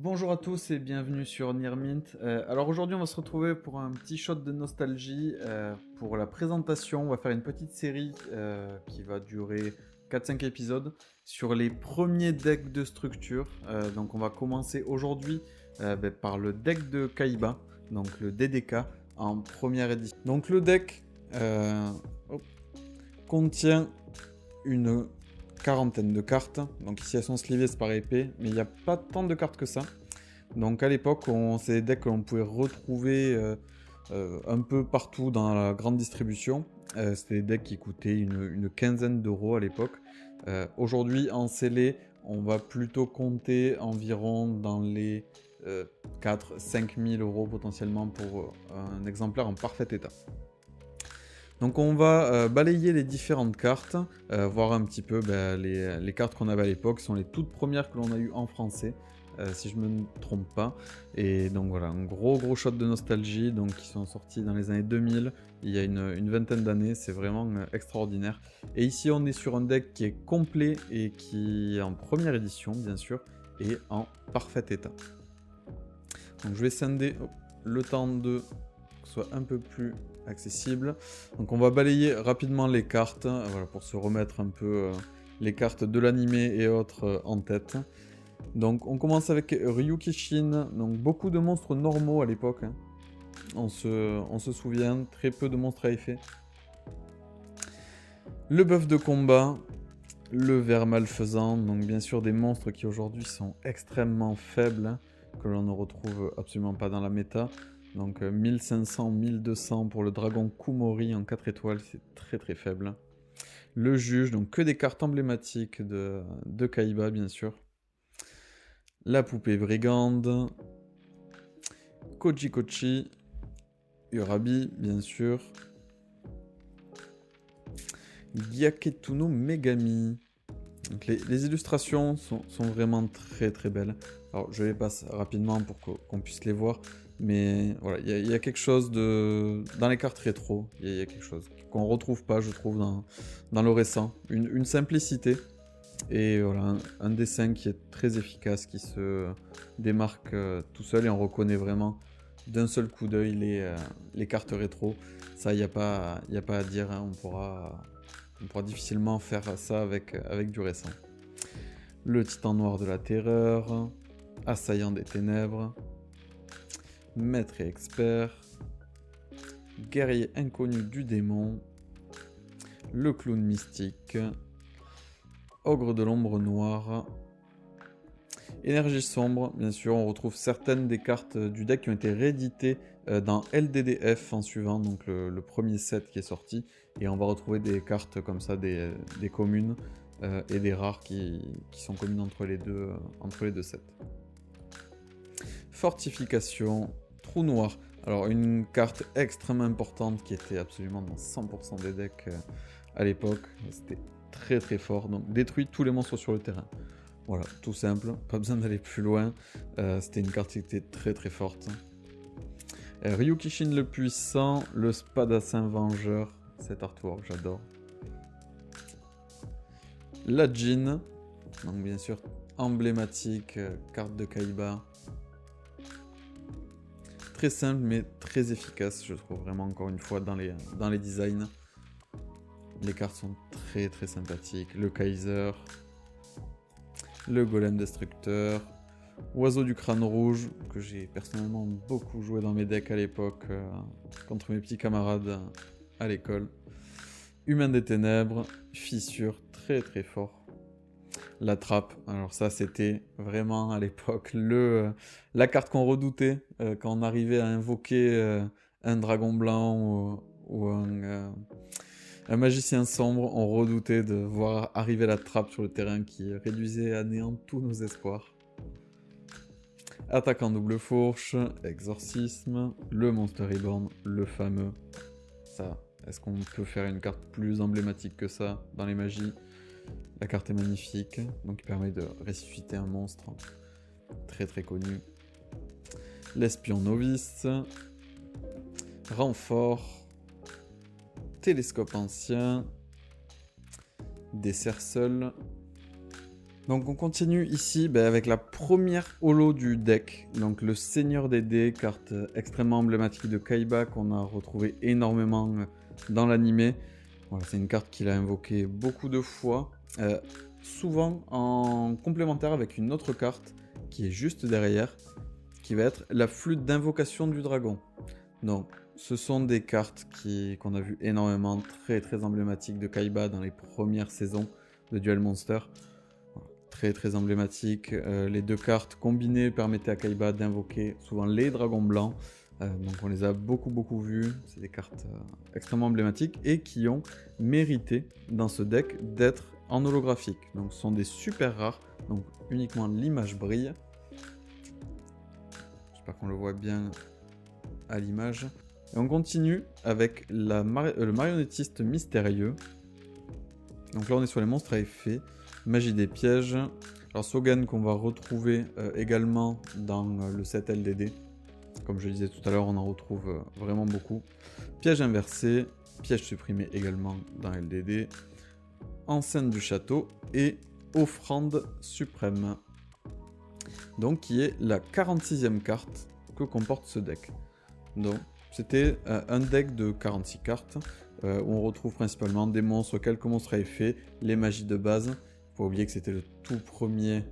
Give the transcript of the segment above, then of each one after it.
Bonjour à tous et bienvenue sur Nearmint. Alors aujourd'hui on va se retrouver pour un petit shot de nostalgie pour la présentation. On va faire une petite série qui va durer 4-5 épisodes sur les premiers decks de structure. Donc on va commencer aujourd'hui par le deck de Kaiba, donc le DDK en première édition. Donc le deck hop, contient une quarantaine de cartes. Donc ici elles sont slivées par épée, mais il n'y a pas tant de cartes que ça. Donc à l'époque, c'est des decks que l'on pouvait retrouver un peu partout dans la grande distribution. C'était des decks qui coûtaient une quinzaine d'euros à l'époque. Aujourd'hui, en scellé, on va plutôt compter environ dans les 4-5 000 euros potentiellement pour un exemplaire en parfait état. Donc on va balayer les différentes cartes, voir un petit peu les cartes qu'on avait à l'époque. Ce sont les toutes premières que l'on a eues en français, si je ne me trompe pas. Et donc voilà, un gros shot de nostalgie, donc qui sont sortis dans les années 2000, il y a une vingtaine d'années, c'est vraiment extraordinaire. Et ici on est sur un deck qui est complet et qui est en première édition bien sûr, et en parfait état. Donc je vais scinder le temps de que ce soit un peu plus accessible. Donc on va balayer rapidement les cartes, voilà, pour se remettre un peu les cartes de l'animé et autres en tête. Donc on commence avec Ryukishin, donc beaucoup de monstres normaux à l'époque. Hein. On se souvient, très peu de monstres à effet. Le bœuf de combat, le ver malfaisant, donc bien sûr des monstres qui aujourd'hui sont extrêmement faibles, hein, que l'on ne retrouve absolument pas dans la méta. Donc 1500, 1200 pour le dragon Kumori en 4 étoiles, c'est très faible. Le juge, donc que des cartes emblématiques de Kaiba bien sûr. La poupée brigande. Koji Kochi. Urabi bien sûr. Gyaketuno Megami. Donc les illustrations sont vraiment très belles. Alors je les passe rapidement pour qu'on puisse les voir. Mais voilà, il y a quelque chose dans les cartes rétro, il y a quelque chose qu'on retrouve pas, je trouve, dans le récent. Une simplicité et voilà, un dessin qui est très efficace, qui se démarque tout seul et on reconnaît vraiment d'un seul coup d'œil les cartes rétro. Ça, il n'y a pas à dire, hein, on pourra difficilement faire ça avec du récent. Le titan noir de la terreur, assaillant des ténèbres, maître et expert, guerrier inconnu du démon, le clown mystique, ogre de l'ombre noire, énergie sombre, bien sûr, on retrouve certaines des cartes du deck qui ont été rééditées dans LDDF en suivant, donc le premier set qui est sorti, et on va retrouver des cartes comme ça, des communes et des rares qui sont communes entre les deux sets. Fortification, trou noir. Alors une carte extrêmement importante qui était absolument dans 100% des decks à l'époque. C'était très fort. Donc détruit tous les monstres sur le terrain. Voilà, tout simple. Pas besoin d'aller plus loin. C'était une carte qui était très forte. Ryukishin le puissant, le spadassin vengeur. Cet artwork, j'adore. La Jin. Donc bien sûr, emblématique, carte de Kaiba. Très simple mais très efficace, je trouve vraiment encore une fois dans les designs. Les cartes sont très sympathiques. Le Kaiser, le Golem Destructeur, Oiseau du crâne rouge, que j'ai personnellement beaucoup joué dans mes decks à l'époque contre mes petits camarades à l'école. Humain des ténèbres, Fissure, très fort. La trappe, alors ça c'était vraiment à l'époque la carte qu'on redoutait quand on arrivait à invoquer un dragon blanc ou un magicien sombre, on redoutait de voir arriver la trappe sur le terrain qui réduisait à néant tous nos espoirs. Attaque en double fourche, exorcisme, le Monster Reborn, le fameux. Ça, est-ce qu'on peut faire une carte plus emblématique que ça dans les magies ? La carte est magnifique, donc il permet de ressusciter un monstre très connu. L'espion novice, renfort, télescope ancien, dessert seul, Donc on continue ici avec la première holo du deck, donc le Seigneur des Dés, carte extrêmement emblématique de Kaiba qu'on a retrouvé énormément dans l'animé. Voilà, c'est une carte qu'il a invoquée beaucoup de fois, souvent en complémentaire avec une autre carte qui est juste derrière, qui va être la flûte d'invocation du dragon. Donc ce sont des cartes qu'on a vu énormément, très emblématiques de Kaiba dans les premières saisons de Duel Monster. Très emblématique. Les deux cartes combinées permettaient à Kaiba d'invoquer souvent les dragons blancs. Donc on les a beaucoup vus. C'est des cartes extrêmement emblématiques et qui ont mérité dans ce deck d'être en holographique. Donc ce sont des super rares. Donc uniquement l'image brille. J'espère qu'on le voit bien à l'image. Et on continue avec le marionnettiste mystérieux. Donc là on est sur les monstres à effet. Magie des pièges. Alors Sogen qu'on va retrouver également dans le set LDD. Comme je le disais tout à l'heure, on en retrouve vraiment beaucoup. Piège inversé, piège supprimé également dans LDD. Enceinte du château et offrande suprême. Donc qui est la 46e carte que comporte ce deck. Donc c'était un deck de 46 cartes où on retrouve principalement des monstres, quelques monstres à effet, les magies de base. Faut oublier que c'était le tout premier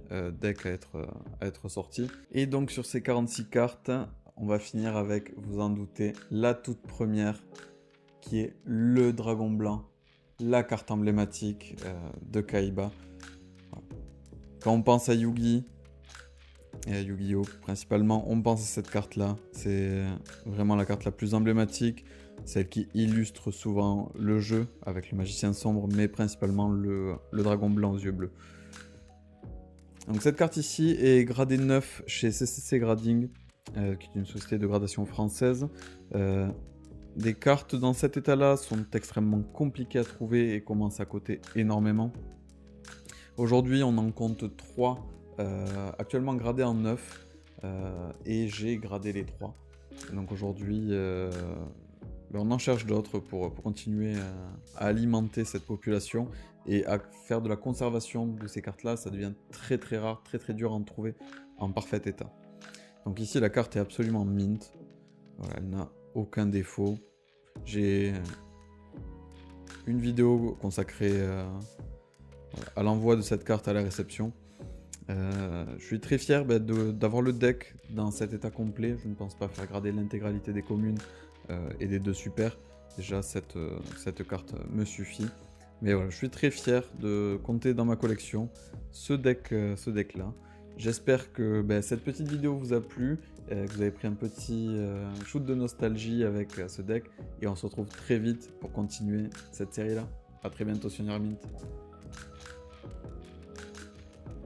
deck à être sorti. Et donc sur ces 46 cartes, on va finir avec, vous en doutez, la toute première, qui est le dragon blanc, la carte emblématique de Kaiba. Voilà. Quand on pense à Yu-Gi, et à Yu-Gi-Oh! Principalement, on pense à cette carte-là. C'est vraiment la carte la plus emblématique, celle qui illustre souvent le jeu avec le magicien sombre, mais principalement le dragon blanc aux yeux bleus. Donc cette carte ici est gradée 9 chez CCC Grading, qui est une société de gradation française. Des cartes dans cet état-là sont extrêmement compliquées à trouver et commencent à coûter énormément. Aujourd'hui, on en compte 3, actuellement gradés en 9, et j'ai gradé les 3. Donc aujourd'hui, on en cherche d'autres pour continuer à alimenter cette population et à faire de la conservation de ces cartes-là. Ça devient très rare, très dur à en trouver en parfait état. Donc ici, la carte est absolument mint. Voilà, elle n'a aucun défaut. J'ai une vidéo consacrée à l'envoi de cette carte à la réception. Je suis très fier d'avoir le deck dans cet état complet. Je ne pense pas faire grader l'intégralité des communes et des 2 super. Déjà, cette carte me suffit. Mais voilà, je suis très fier de compter dans ma collection ce deck-là. J'espère que cette petite vidéo vous a plu, que vous avez pris un petit shoot de nostalgie avec ce deck. Et on se retrouve très vite pour continuer cette série-là. A très bientôt sur Nirmint.